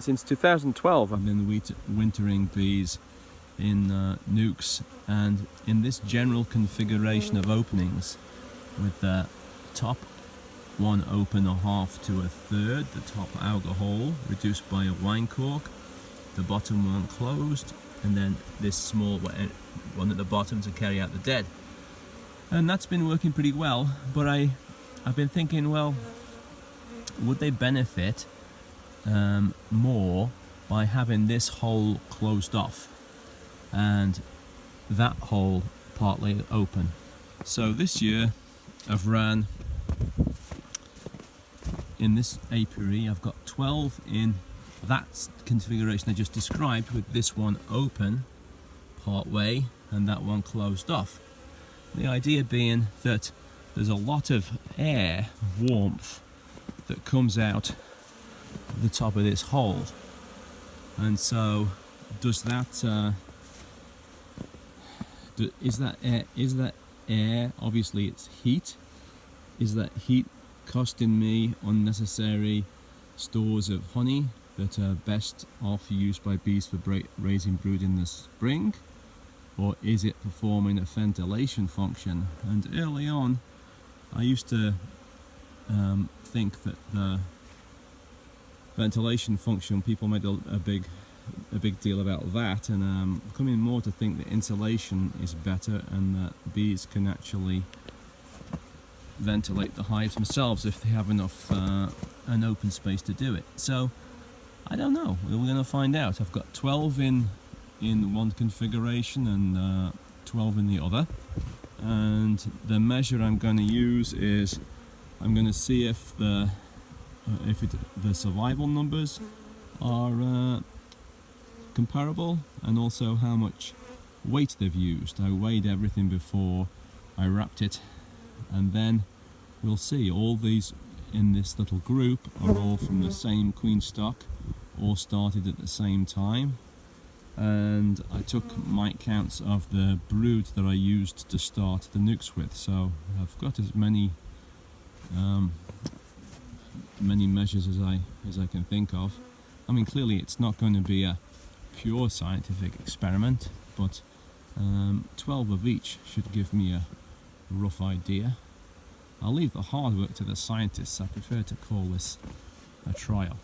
since 2012 I've been wintering bees in nukes, and in this general configuration of openings, with the top one open a half to a third, the top auger hole reduced by a wine cork, the bottom one closed, and then this small one at the bottom to carry out the dead. And that's been working pretty well, but I've been thinking, well, would they benefit more by having this hole closed off and that hole partly open? So this year I've ran, in this apiary, I've got 12 in that configuration I just described, with this one open part way and that one closed off. The idea being that there's a lot of air, warmth, that comes out the top of this hole, and so does that is that air, obviously it's heat, is that heat costing me unnecessary stores of honey that are best off used by bees for raising brood in the spring, or is it performing a ventilation function? And early on I used to think that the ventilation function, people made a big deal about that, and I'm coming more to think that insulation is better and that bees can actually ventilate the hives themselves if they have enough an open space to do it. So I don't know, we're going to find out. I've got 12 in one configuration and 12 in the other, and the measure I'm going to use is I'm going to see if the survival numbers are comparable, and also how much weight they've used. I weighed everything before I wrapped it, and then we'll see. All these in this little group are all from the same queen stock, all started at the same time, and I took mite counts of the brood that I used to start the nukes with, so I've got as many measures as I can think of. I mean, clearly it's not going to be a pure scientific experiment, but 12 of each should give me a rough idea. I'll leave the hard work to the scientists. I prefer to call this a trial.